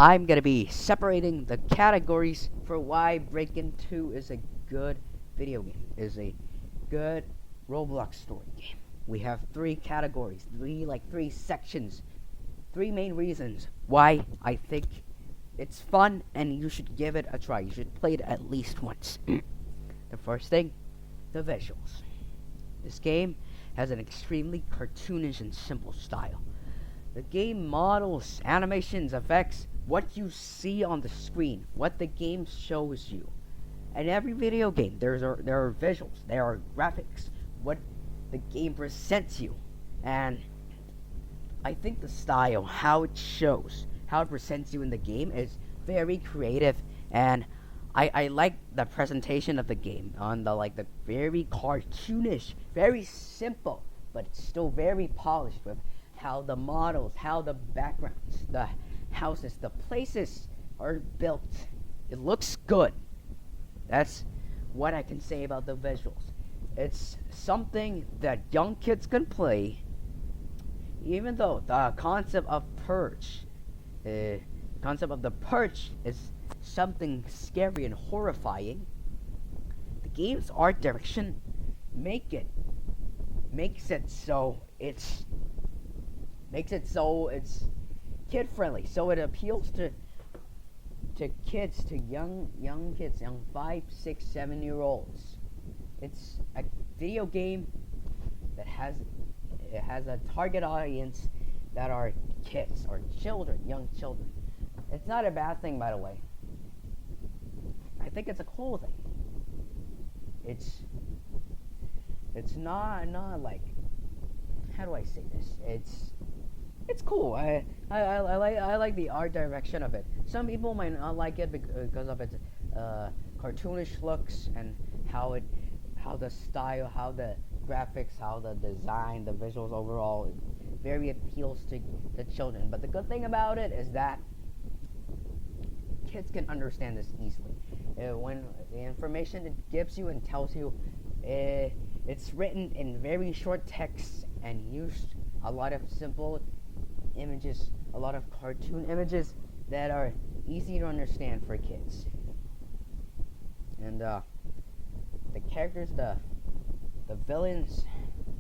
I'm gonna be separating the categories for why Breakin' 2 is a good video game, is a good Roblox story game. We have three categories, three sections, three main reasons why I think it's fun and you should give it a try. You should play it at least once. The first thing, the visuals. This game has an extremely cartoonish and simple style. The game models, animations, effects, what you see on the screen, what the game shows you. In every video game, there are visuals, there are graphics, what the game presents you. And I think the style, how it shows, how it presents you in the game is very creative, and I like the presentation of the game on the very cartoonish, very simple, but still very polished with how the models, how the backgrounds, the houses, the places are built. It looks good. That's what I can say about the visuals. It's something that young kids can play, even though the concept of the purge is something scary and horrifying. The game's art direction makes it so it's kid friendly, so it appeals to kids, to young kids, young 5, 6, 7-year-olds. It's a video game that has a target audience that are kids or children, young children. It's not a bad thing, by the way. I think it's a cool thing. It's not like, how do I say this? It's cool. I like the art direction of it. Some people might not like it because of its cartoonish looks and how the style, how the graphics, how the design, the visuals overall very appeals to the children. But the good thing about it is that kids can understand this easily. When the information it gives you and tells you, it's written in very short text and used a lot of simple images, a lot of cartoon images that are easy to understand for kids. And the characters, the villains,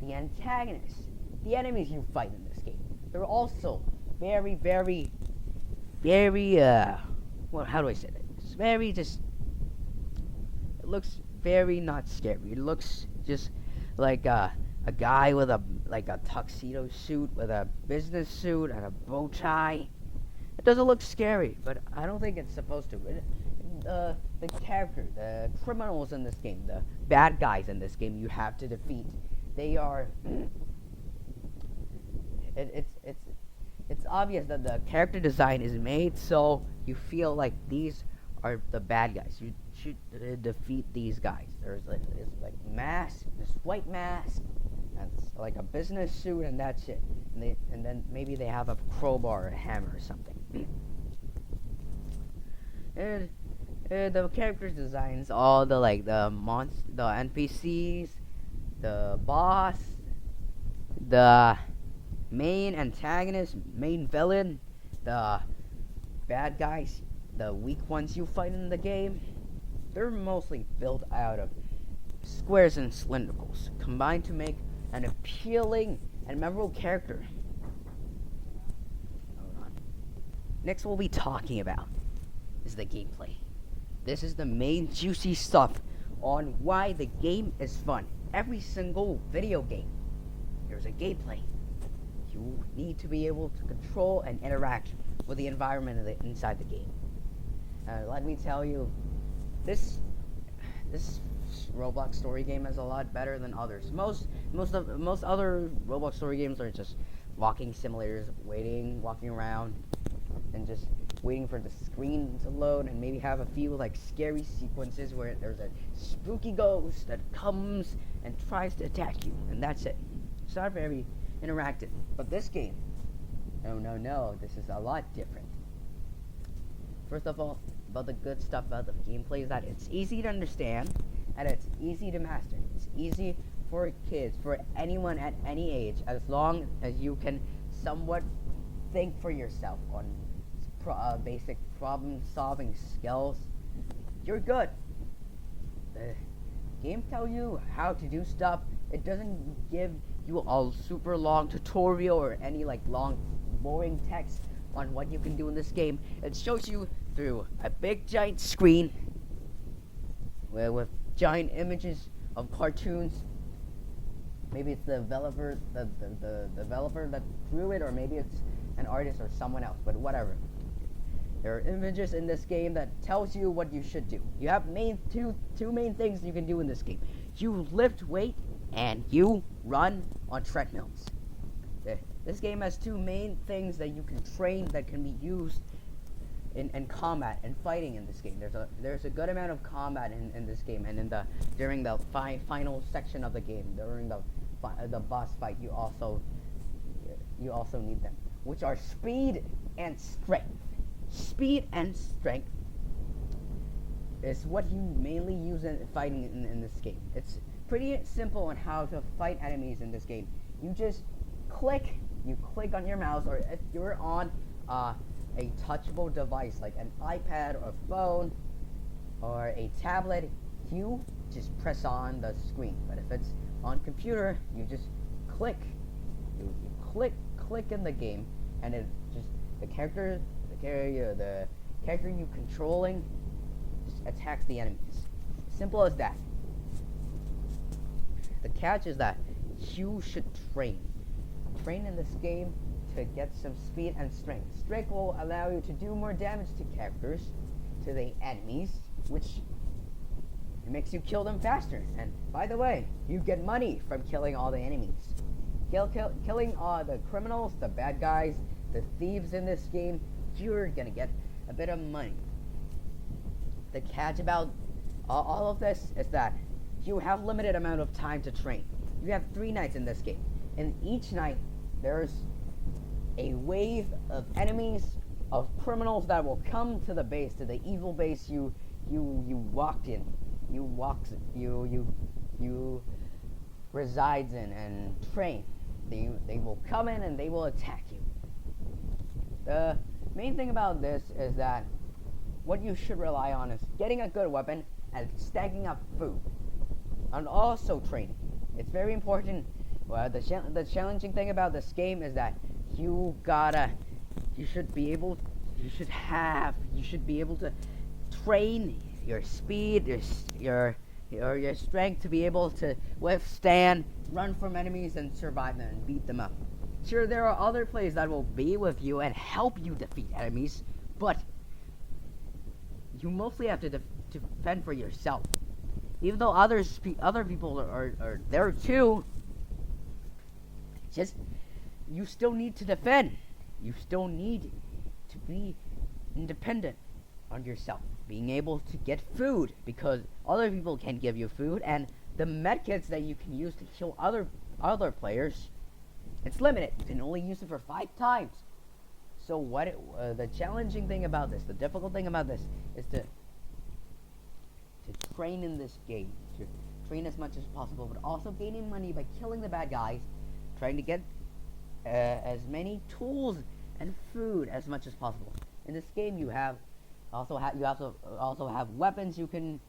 the antagonists, the enemies you fight in this game, they're also very, very, very, how do I say that? It's very just, it looks very not scary. It looks just like a guy with a tuxedo suit, with a business suit and a bow tie. It doesn't look scary, but I don't think it's supposed to. The character, the criminals in this game, the bad guys in this game you have to defeat, they are it's obvious that the character design is made so you feel like these are the bad guys. You should defeat these guys. There's mask, this white mask, and like a business suit, and that's it. And then maybe they have a crowbar or a hammer or something. And the characters designs, all the the NPCs, the boss, the main antagonist, main villain, the bad guys, the weak ones you fight in the game, they're mostly built out of squares and cylindricals combined to make an appealing and memorable character. Hold on. Next, we'll be talking about is the gameplay. This is the main juicy stuff on why the game is fun. Every single video game, there's a gameplay. You need to be able to control and interact with the environment inside the game. Let me tell you, this Roblox story game is a lot better than others. Most other Roblox story games are just walking simulators, walking around, and just waiting for the screen to load, and maybe have a few scary sequences where there's a spooky ghost that comes and tries to attack you, and that's it. It's not very interactive. But this game, no, this is a lot different. First of all, about the good stuff about the gameplay is that it's easy to understand and it's easy to master. It's easy for kids, for anyone at any age, as long as you can somewhat think for yourself on basic problem-solving skills, you're good. The game tells you how to do stuff. It doesn't give you a super long tutorial or any like long, boring text on what you can do in this game. It shows you through a big giant screen with giant images of cartoons. Maybe it's the developer, the developer that drew it, or maybe it's an artist or someone else, but whatever. There are images in this game that tells you what you should do. You have two main things you can do in this game. You lift weight and you run on treadmills. This game has two main things that you can train that can be used in combat and fighting in this game. There's a good amount of combat in this game, and during the final section of the game, during the boss fight, you also need them, which are speed and strength. Speed and strength is what you mainly use in fighting in this game. It's pretty simple on how to fight enemies in this game. You just click on your mouse, or if you're on a touchable device like an iPad or phone or a tablet, you just press on the screen. But if it's on computer, you just click. You click in the game, and it just the character you controlling just attacks the enemies. Simple as that. The catch is that you should train in this game to get some speed and strength. Strength will allow you to do more damage to characters, to the enemies, which it makes you kill them faster. And by the way, you get money from killing all the enemies. Killing all the criminals, the bad guys, the thieves in this game, you're gonna get a bit of money. The catch about all of this is that you have limited amount of time to train. You have 3 nights in this game. In each night, there's a wave of enemies, of criminals that will come to the base, to the evil base you walked in. You resides in and train. They will come in and they will attack you. The main thing about this is that what you should rely on is getting a good weapon and stacking up food, and also training. It's very important. Well, the challenging thing about this game is that you should be able to train your speed, your strength to be able to withstand, run from enemies, and survive them and beat them up. Sure, there are other players that will be with you and help you defeat enemies, but you mostly have to defend for yourself. Even though other people are there too, just you still need to defend. You still need to be independent on yourself, being able to get food, because other people can give you food, and the medkits that you can use to kill other players, it's limited. You can only use it for 5 times. So the challenging thing about this, the difficult thing about this, is to train in this game, to train as much as possible, but also gaining money by killing the bad guys, trying to get as many tools and food as much as possible. In this game, you also have weapons you can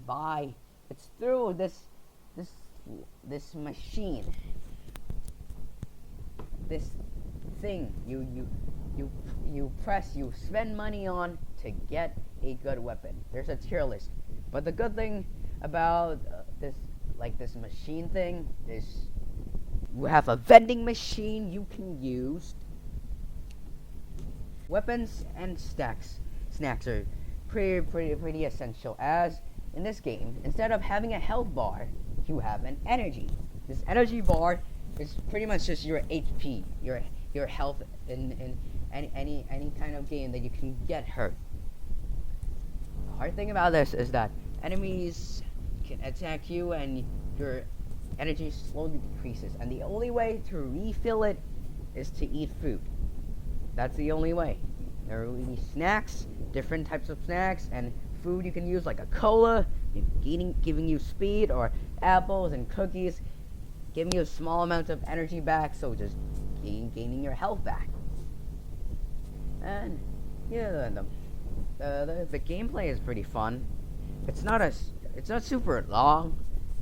buy. It's through this machine, this thing you press, you spend money on to get a good weapon. There's a tier list, but the good thing about this machine thing is you have a vending machine you can use. Weapons and snacks are pretty essential, as in this game, instead of having a health bar, you have an energy. This energy bar is pretty much just your HP, your health in any kind of game that you can get hurt. The hard thing about this is that enemies can attack you and your energy slowly decreases, and the only way to refill it is to eat food. That's the only way. There will be snacks, different types of snacks, and food you can use, like a cola, giving you speed, or apples and cookies, giving you a small amount of energy back, so just gaining your health back. And Yeah, the gameplay is pretty fun. It's not it's not super long.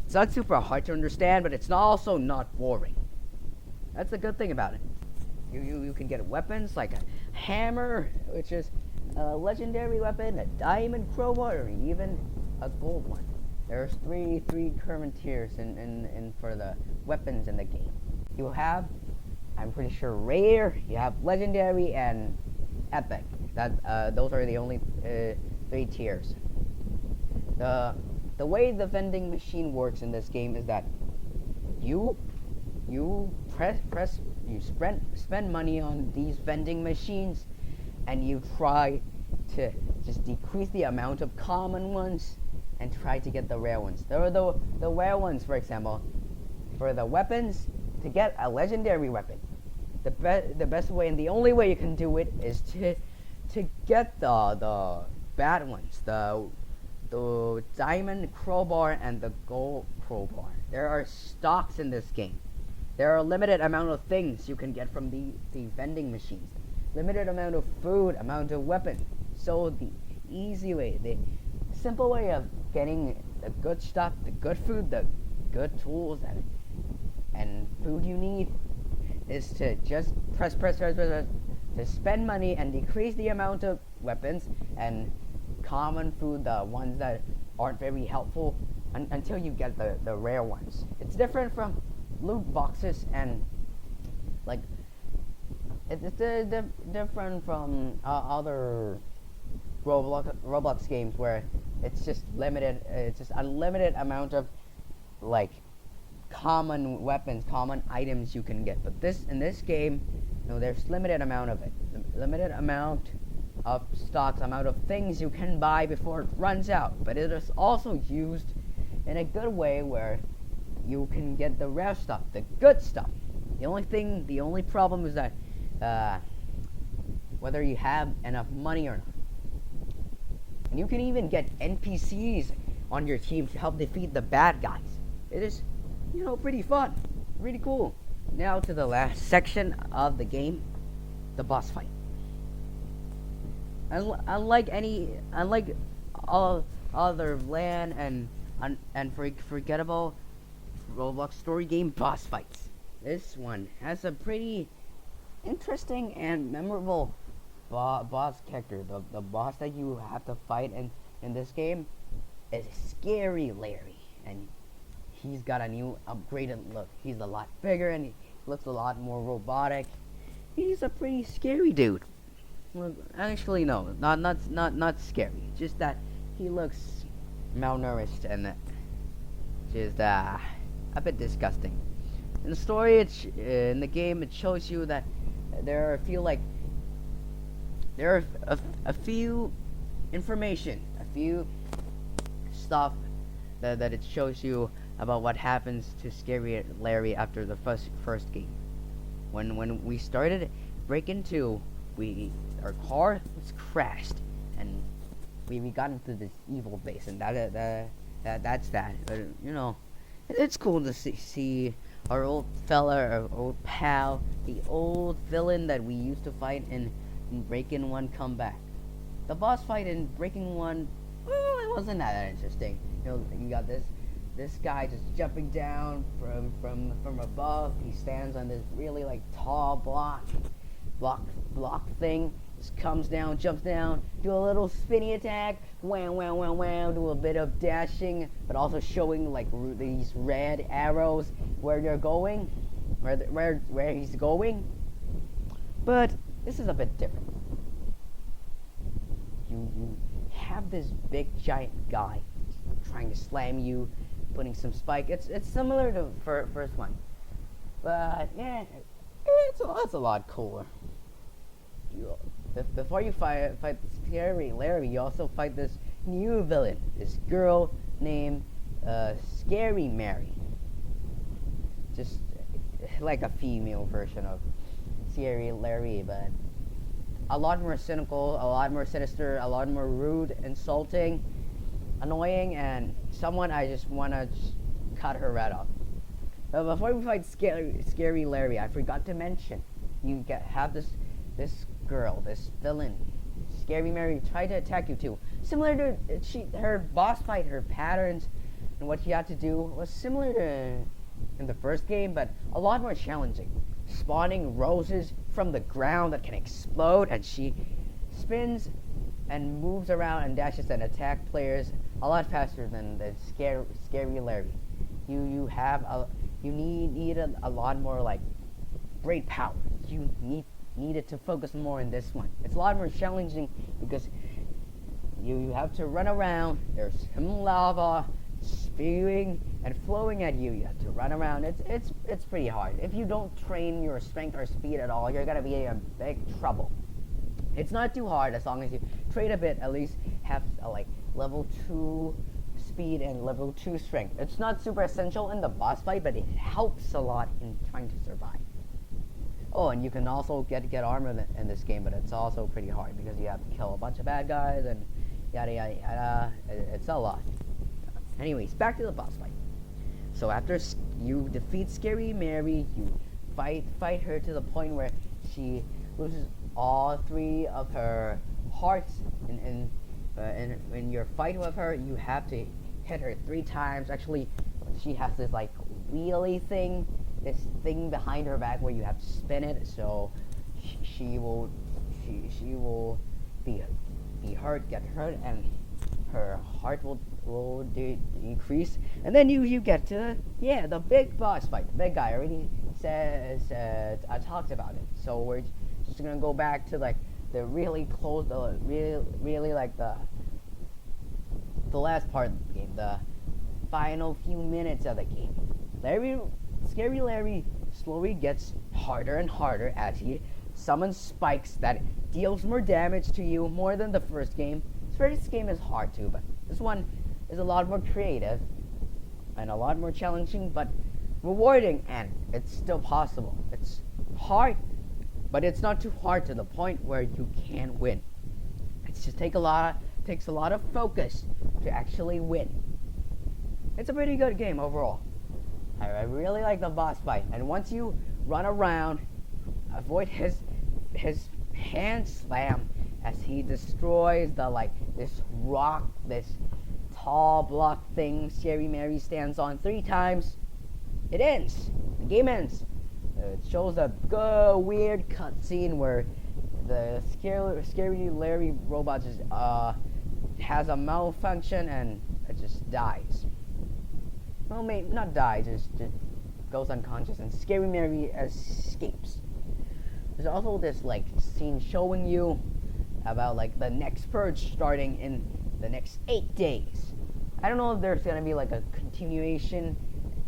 It's not super hard to understand, but it's also not boring. That's the good thing about it. You can get weapons like a hammer, which is a legendary weapon, a diamond crowbar, or even a gold one. There's three current tiers in for the weapons in the game. You have, I'm pretty sure, rare. You have legendary and epic. Those are the only three tiers. The way the vending machine works in this game is that you spend money on these vending machines, and you try to just decrease the amount of common ones and try to get the rare ones. There are the rare ones, for example, for the weapons. To get a legendary weapon, the best way and the only way you can do it is to get the bad ones, the diamond crowbar and the gold crowbar. There are stocks in this game. There are a limited amount of things you can get from the vending machines. Limited amount of food, amount of weapons. So the easy way, the simple way of getting the good stuff, the good food, the good tools and food you need is to just press to spend money and decrease the amount of weapons and common food, the ones that aren't very helpful, until you get the rare ones. It's different from loot boxes and like it's different from other Roblox games where it's just limited. It's just unlimited amount of like common weapons, common items you can get. But in this game, there's limited amount of it. Limited amount of stocks, amount of things you can buy before it runs out. But it is also used in a good way where you can get the rare stuff, the good stuff. The only problem is that whether you have enough money or not. And you can even get NPCs on your team to help defeat the bad guys. It is, pretty fun, really cool. Now to the last section of the game, the boss fight. Unlike all other LAN and forgettable Roblox story game boss fights, this one has a pretty interesting and memorable boss character. The boss that you have to fight in this game is Scary Larry, and he's got a new upgraded look. He's a lot bigger and he looks a lot more robotic. He's a pretty scary dude. Well, actually, no, not scary. Just that he looks malnourished and just a bit disgusting. In the story, in the game, it shows you that there are a few information, a few stuff that it shows you about what happens to Scary Larry after the first game. When we started Breaking 2, our car was crashed and we got into this evil base, and that's that. But it's cool to see our old fella, our old pal, the old villain that we used to fight in Breaking 1 come back. The boss fight in Breaking 1, well, it wasn't that interesting. You got this guy just jumping down from above. He stands on this really tall block thing. Just comes down, jumps down, do a little spinny attack, wow, do a bit of dashing, but also showing these red arrows where they're going, where he's going. But this is a bit different. You have this big giant guy trying to slam you, putting some spike. It's similar to first one, but yeah, it's a lot cooler. Before you fight Scary Larry, you also fight this new villain, this girl named Scary Mary. Just like a female version of Scary Larry, but a lot more cynical, a lot more sinister, a lot more rude, insulting, annoying, and someone I just want to cut her right off. But before we fight Scary Larry, I forgot to mention, have this girl, this villain, Scary Mary try to attack you too. Similar to her boss fight, her patterns, and what she had to do was similar to in the first game, but a lot more challenging. Spawning roses from the ground that can explode, and she spins and moves around and dashes and attack players a lot faster than the Scary Larry. You need a lot more like great power. You needed to focus more in this one. It's a lot more challenging because you have to run around. There's some lava spewing and flowing at you. You have to run around. It's pretty hard. If you don't train your strength or speed at all, you're gonna be in big trouble. It's not too hard as long as you train a bit. At least have like level 2 speed and level 2 strength. It's not super essential in the boss fight, but it helps a lot in trying to survive. Oh, and you can also get armor in this game, but it's also pretty hard because you have to kill a bunch of bad guys and yada yada yada. It's a lot. Anyways, back to the boss fight. So after you defeat Scary Mary, you fight her to the point where she loses all 3 of her hearts. In your fight with her, you have to hit her 3 times. Actually, she has this like wheelie thing, this thing behind her back where you have to spin it. So she will be hurt, get hurt, and her heart will decrease, and then you get to the big boss fight. The big guy already says I talked about it, so we're just gonna go back to like the really close, really like the last part of the game, the final few minutes of the game. Scary Larry slowly gets harder and harder as he summons spikes that deals more damage to you, more than the first game. First game is hard too, but this one is a lot more creative and a lot more challenging, but rewarding, and it's still possible. It's hard, but it's not too hard to the point where you can't win. It just takes a lot of focus to actually win. It's a pretty good game overall. I really like the boss fight, and once you run around, avoid his hand slam as he destroys this rock, this tall block thing Scary Mary stands on 3 times. It ends. The game ends. It shows a weird cutscene where the Scary Larry robot just has a malfunction and it just dies. Well, maybe not dies, just goes unconscious, and Scary Mary escapes. There's also this like scene showing you about like the next purge starting in the next 8 days. I don't know if there's gonna be like a continuation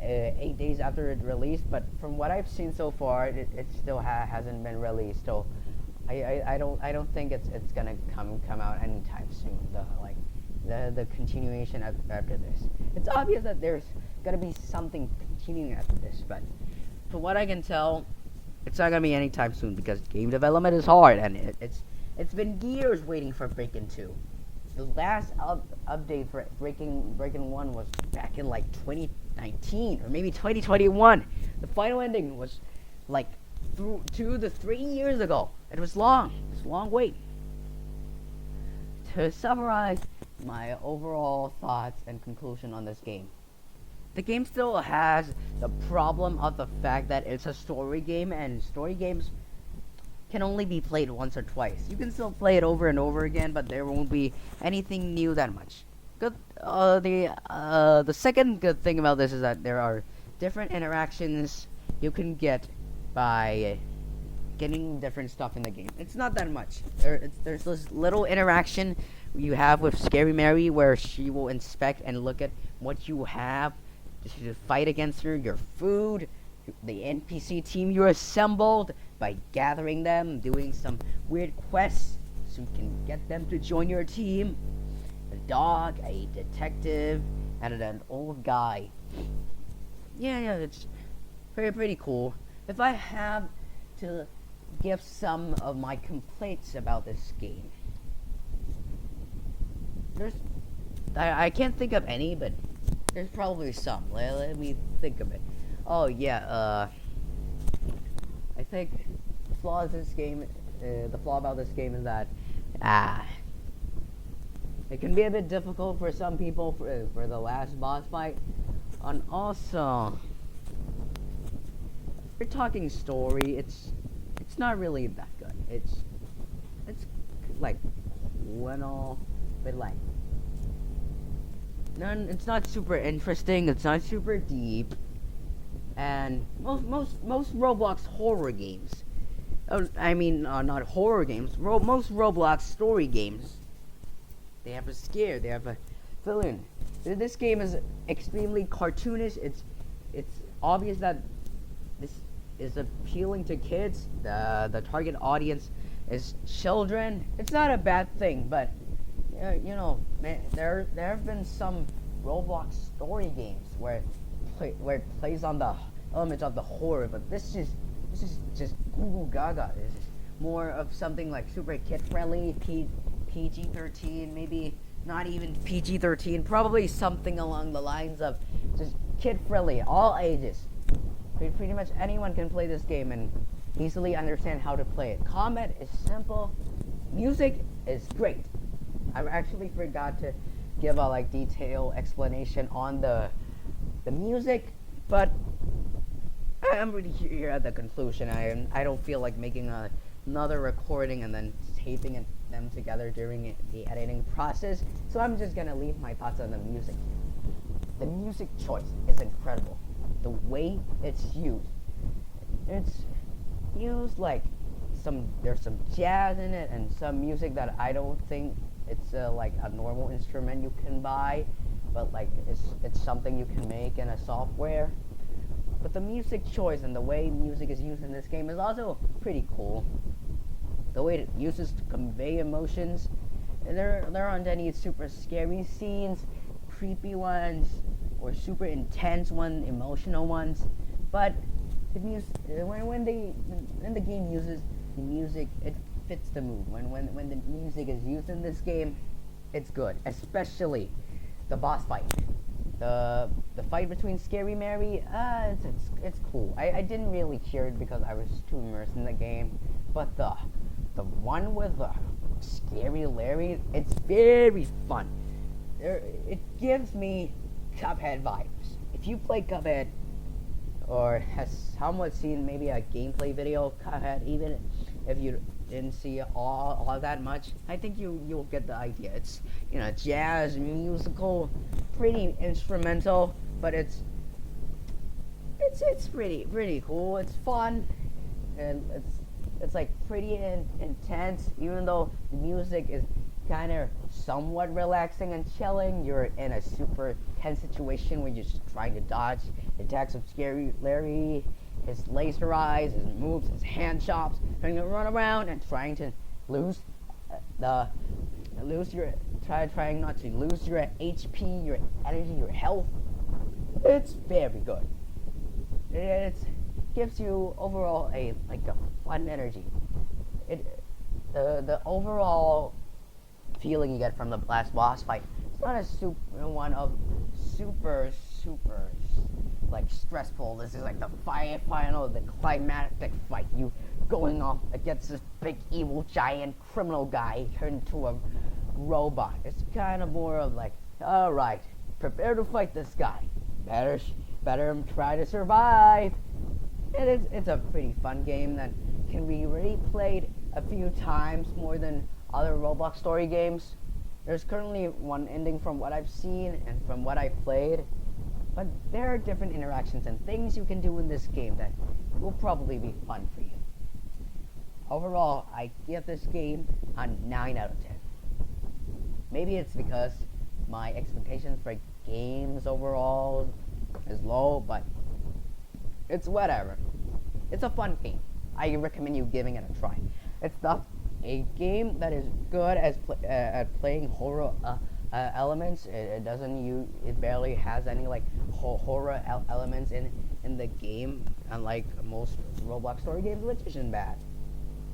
8 days after it released, but from what I've seen so far, it still hasn't been released. So I don't think it's gonna come out anytime soon. The continuation after this. It's obvious that there's gonna be something continuing after this, but from what I can tell, it's not gonna be anytime soon because game development is hard, and it's been years waiting for Breakin' 2. The last update for Breakin' 1 was back in like 2019 or maybe 2021. The final ending was like 2 to 3 years ago. It was long. It's a long wait. To summarize my overall thoughts and conclusion on this game, the game still has the problem of the fact that it's a story game, and story games can only be played once or twice. You can still play it over and over again, but there won't be anything new that much. The second good thing about this is that there are different interactions you can get by getting different stuff in the game. It's not that much. There's this little interaction you have with Scary Mary where she will inspect and look at what you have to fight against her, your food, the NPC team you assembled by gathering them, doing some weird quests so you can get them to join your team. A dog, a detective, and an old guy. Yeah, it's pretty cool. If I have to give some of my complaints about this game, I can't think of any, but there's probably some. Let me think of it. Oh yeah, I think the flaw about this game is that Ah, it can be a bit difficult for some people for the last boss fight, and also, if you're talking story, it's not really that good. It's like little bit like none. It's not super interesting. It's not super deep, and most Roblox horror games. I mean, not horror games. Most Roblox story games. They have a scare. They have a villain. This game is extremely cartoonish. It's obvious that this is appealing to kids. The target audience is children. It's not a bad thing, but you know, man, there have been some Roblox story games where it plays on the elements of the horror, but this is just Google Gaga. This is more of something like super kid friendly, PG-13, maybe not even PG-13, probably something along the lines of just kid friendly, all ages. Pretty much anyone can play this game and easily understand how to play it. Combat is simple, music is great. I actually forgot to give a like detailed explanation on the music, but I'm really here at the conclusion. I don't feel like making another recording and then taping them together during the editing process, so I'm just gonna leave my thoughts on the music here. The music choice is incredible. The way it's used like there's some jazz in it and some music that I don't think it's like a normal instrument you can buy, but like it's something you can make in a software. But the music choice and the way music is used in this game is also pretty cool. The way it uses to convey emotions. There aren't any super scary scenes, creepy ones, or super intense ones, emotional ones. But the music, when the game uses the music, it fits the mood. When the music is used in this game, it's good. Especially the boss fight. The fight between Scary Mary, it's cool. I didn't really cheer it because I was too immersed in the game, but the one with the Scary Larry, it's very fun. It gives me Cuphead vibes. If you play Cuphead, or has somewhat seen maybe a gameplay video of Cuphead, even if you didn't see all that much, I think you'll get the idea. It's jazz musical, pretty instrumental, but it's pretty cool. It's fun, and it's like pretty intense. Even though the music is kind of somewhat relaxing and chilling, you're in a super tense situation where you're just trying to dodge attacks of Scary Larry, his laser eyes, his moves, his hand chops, trying to run around and trying to trying not to lose your HP, your energy, your health. It's very good. It gives you overall a fun energy. The overall feeling you get from the last boss fight, it's not a super like stressful. This is like the final, the climactic fight. You going off against this big evil giant criminal guy turned into a robot. It's kind of more of like, all right, prepare to fight this guy. Better try to survive. It's a pretty fun game that can be replayed a few times more than other Roblox story games. There's currently one ending from what I've seen and from what I've played, but there are different interactions and things you can do in this game that will probably be fun for you. Overall, I give this game a 9 out of 10. Maybe it's because my expectations for games overall is low, but it's whatever. It's a fun game. I recommend you giving it a try. It's not a game that is good at playing horror elements. It barely has any like horror elements in the game, unlike most Roblox story games, which isn't bad.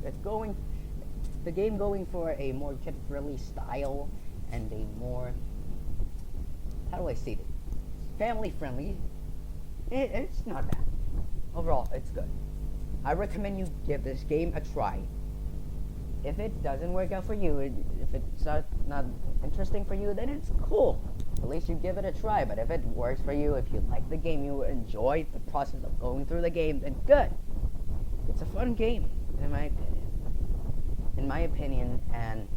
The game going for a more kid-friendly style and a more, how do I say it, family-friendly. It's not bad. Overall, it's good. I recommend you give this game a try. if it doesn't work out for you, if it's not interesting for you, then it's cool. At least you give it a try. But if it works for you, if you like the game, you enjoy the process of going through the game, then good. It's a fun game, in my opinion. And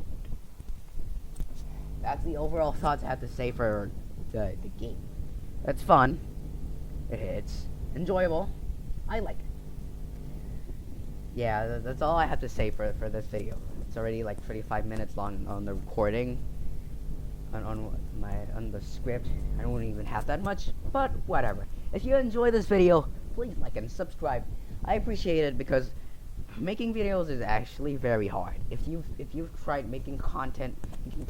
that's the overall thoughts I have to say for the game. It's fun. It's enjoyable. I like it. Yeah, that's all I have to say for this video. It's already like 35 minutes long on the recording. On the script, I don't even have that much, but whatever. If you enjoy this video, please like and subscribe. I appreciate it because making videos is actually very hard. If you've tried making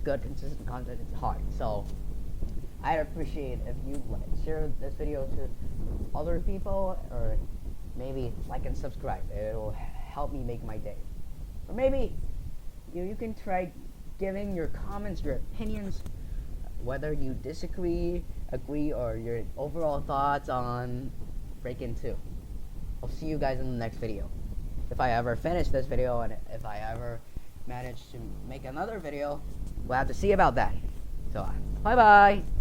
good consistent content, it's hard. So I'd appreciate if you share this video to other people, or maybe like and subscribe. It'll help me make my day. Or maybe you can try giving your comments, your opinions, whether you disagree, agree, or your overall thoughts on Break-In 2. I'll see you guys in the next video. If I ever finish this video, and if I ever manage to make another video, we'll have to see about that. So, bye-bye!